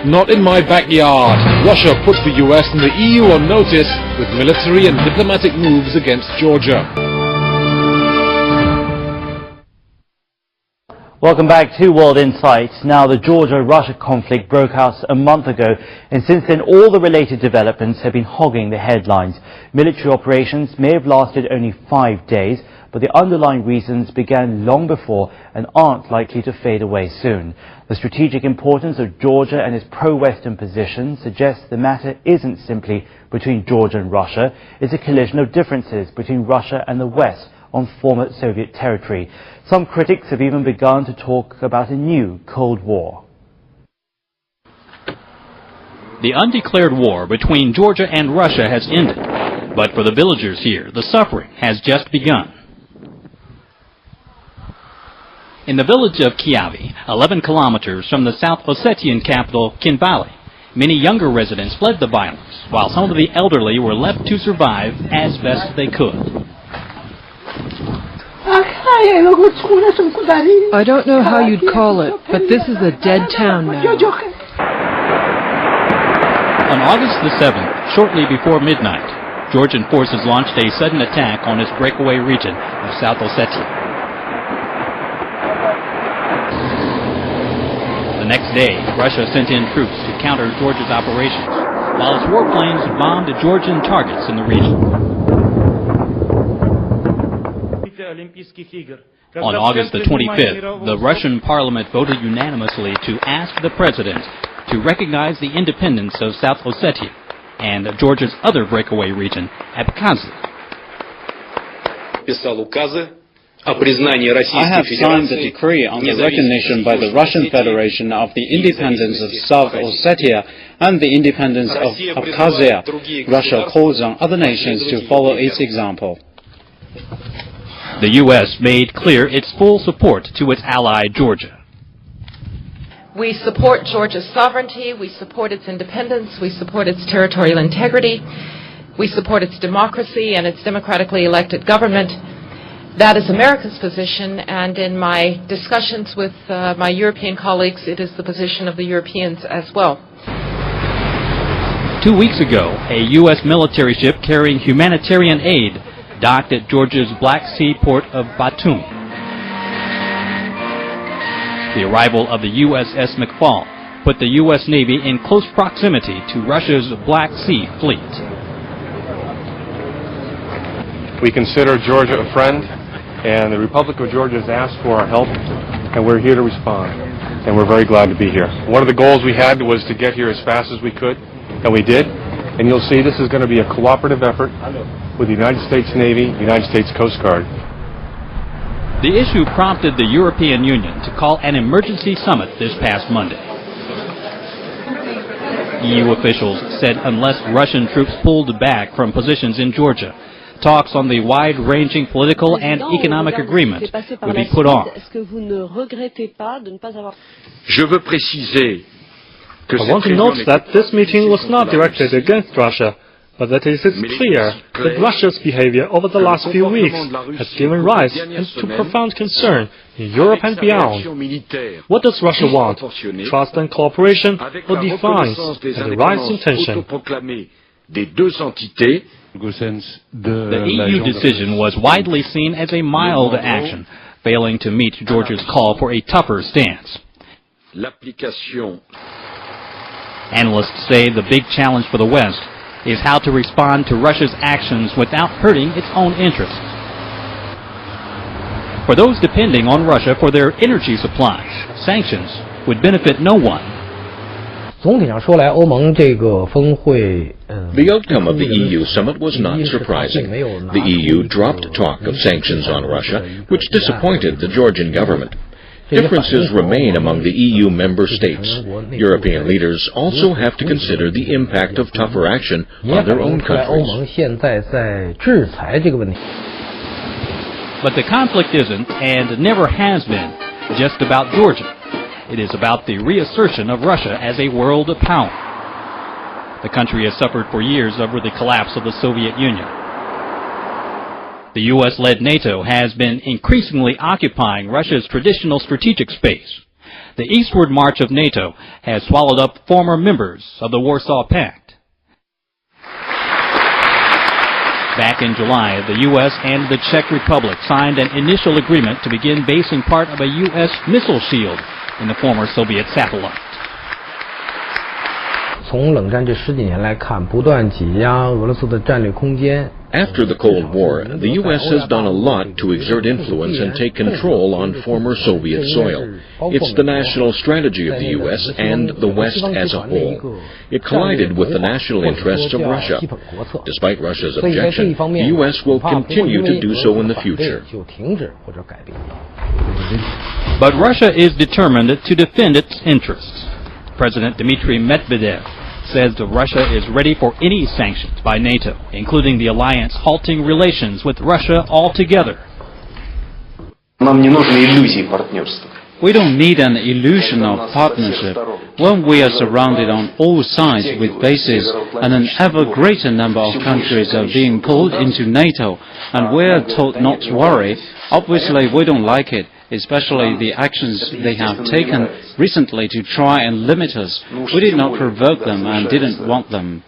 Not in my backyard. Russia puts the US and the EU on notice with military and diplomatic moves against Georgia. Welcome back to World Insight. Now, the Georgia-Russia conflict broke out a month ago, and since then all the related developments have been hogging the headlines. Military operations may have lasted only 5 days, but the underlying reasons began long before and aren't likely to fade away soon. The strategic importance of Georgia and its pro-Western position suggests the matter isn't simply between Georgia and Russia. It's a collision of differences between Russia and the West on former Soviet territory. Some critics have even begun to talk about a new Cold War. The undeclared war between Georgia and Russia has ended, but for the villagers here, the suffering has just begun. In the village of Kiavi, 11 kilometers from the South Ossetian capital, Kinvali, many younger residents fled the violence, while some of the elderly were left to survive as best they could. I don't know how you'd call it, but this is a dead town now. On August the 7th, shortly before midnight, Georgian forces launched a sudden attack on its breakaway region of South Ossetia. The next day, Russia sent in troops to counter Georgia's operations, while its warplanes bombed Georgian targets in the region. On August the 25th, the Russian parliament voted unanimously to ask the president to recognize the independence of South Ossetia and Georgia's other breakaway region, Abkhazia. I have signed a decree on the recognition by the Russian Federation of the independence of South Ossetia and the independence of Abkhazia. Russia calls on other nations to follow its example. The U.S. made clear its full support to its ally, Georgia. We support Georgia's sovereignty, we support its independence, we support its territorial integrity, we support its democracy and its democratically elected government. That is America's position, and in my discussions with my European colleagues, it is the position of the Europeans as well. 2 weeks ago, a U.S. military ship carrying humanitarian aid docked at Georgia's Black Sea port of Batumi. The arrival of the USS McFall put the U.S. Navy in close proximity to Russia's Black Sea fleet. We consider Georgia a friend, and the Republic of Georgia has asked for our help, and we're here to respond, and we're very glad to be here. One of the goals we had was to get here as fast as we could, and we did, and you'll see this is going to be a cooperative effort with the United States Navy, United States Coast Guard. The issue prompted the European Union to call an emergency summit this past Monday. EU officials said unless Russian troops pulled back from positions in Georgia, talks on the wide-ranging political and economic agreement would be put on. I want to note that this meeting was not directed against Russia, but that it is clear that Russia's behavior over the last few weeks has given rise to profound concern in Europe and beyond. What does Russia want? Trust and cooperation, or defiance and a rise in tension? The EU decision was widely seen as a mild action, failing to meet Georgia's call for a tougher stance. Analysts say the big challenge for the West is how to respond to Russia's actions without hurting its own interests. For those depending on Russia for their energy supplies, sanctions would benefit no one. The outcome of the EU summit was not surprising. The EU dropped talk of sanctions on Russia, which disappointed the Georgian government. Differences remain among the EU member states. European leaders also have to consider the impact of tougher action on their own countries. But the conflict isn't, and never has been, just about Georgia. It is about the reassertion of Russia as a world power. The country has suffered for years over the collapse of the Soviet Union. The U.S.-led NATO has been increasingly occupying Russia's traditional strategic space. The eastward march of NATO has swallowed up former members of the Warsaw Pact. Back in July, the U.S. and the Czech Republic signed an initial agreement to begin basing part of a U.S. missile shield in the former Soviet satellite. 从冷战这10几年来看，不断挤压俄罗斯的战略空间。 After the Cold War, the U.S. has done a lot to exert influence and take control on former Soviet soil. It's the national strategy of the U.S. and the West as a whole. It collided with the national interests of Russia. Despite Russia's objection, the U.S. will continue to do so in the future. But Russia is determined to defend its interests. President Dmitry Medvedev says that Russia is ready for any sanctions by NATO, including the alliance halting relations with Russia altogether. We don't need an illusion of partnership when we are surrounded on all sides with bases and an ever greater number of countries are being pulled into NATO and we are told not to worry. Obviously we don't like it, especially the actions they have taken recently to try and limit us. We did not provoke them and didn't want them.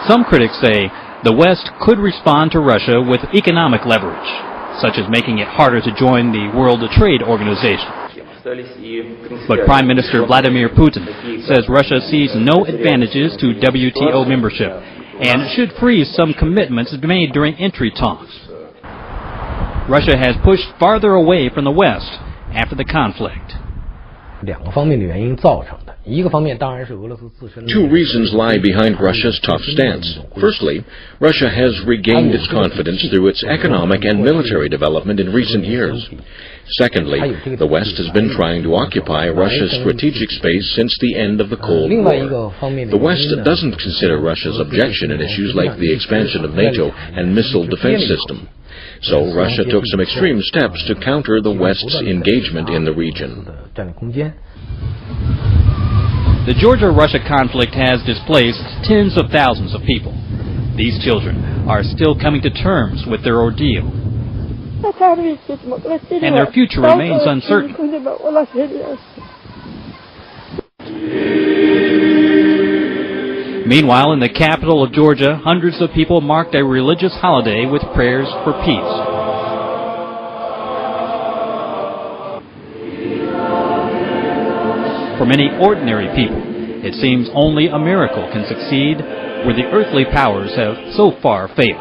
Some critics say the West could respond to Russia with economic leverage, such as making it harder to join the World Trade Organization. But Prime Minister Vladimir Putin says Russia sees no advantages to WTO membership and should freeze some commitments made during entry talks. Russia has pushed farther away from the West after the conflict. 2个方面的原因造成的，一个方面当然是俄罗斯自身的。 Two reasons lie behind Russia's tough stance. Firstly, Russia has regained its confidence through its economic and military development in recent years. Secondly, the West has been trying to occupy Russia's strategic space since the end of the Cold War. The West doesn't consider Russia's objection in issues like the expansion of NATO and missile defense system. So Russia took some extreme steps to counter the West's engagement in the region. The Georgia-Russia conflict has displaced tens of thousands of people. These children are still coming to terms with their ordeal, and their future remains uncertain. Meanwhile, in the capital of Georgia, hundreds of people marked a religious holiday with prayers for peace. For many ordinary people, it seems only a miracle can succeed where the earthly powers have so far failed.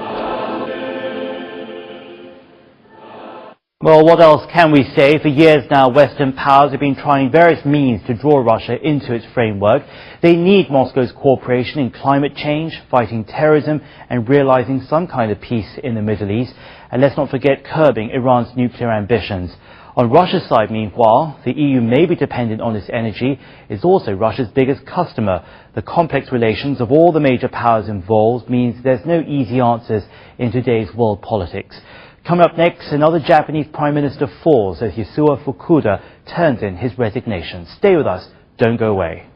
Well, what else can we say? For years now, Western powers have been trying various means to draw Russia into its framework. They need Moscow's cooperation in climate change, fighting terrorism, and realizing some kind of peace in the Middle East. And let's not forget curbing Iran's nuclear ambitions. On Russia's side, meanwhile, the EU may be dependent on its energy. It's also Russia's biggest customer. The complex relations of all the major powers involved means there's no easy answers in today's world politics. Coming up next, another Japanese Prime Minister falls as Yasuo Fukuda turns in his resignation. Stay with us. Don't go away.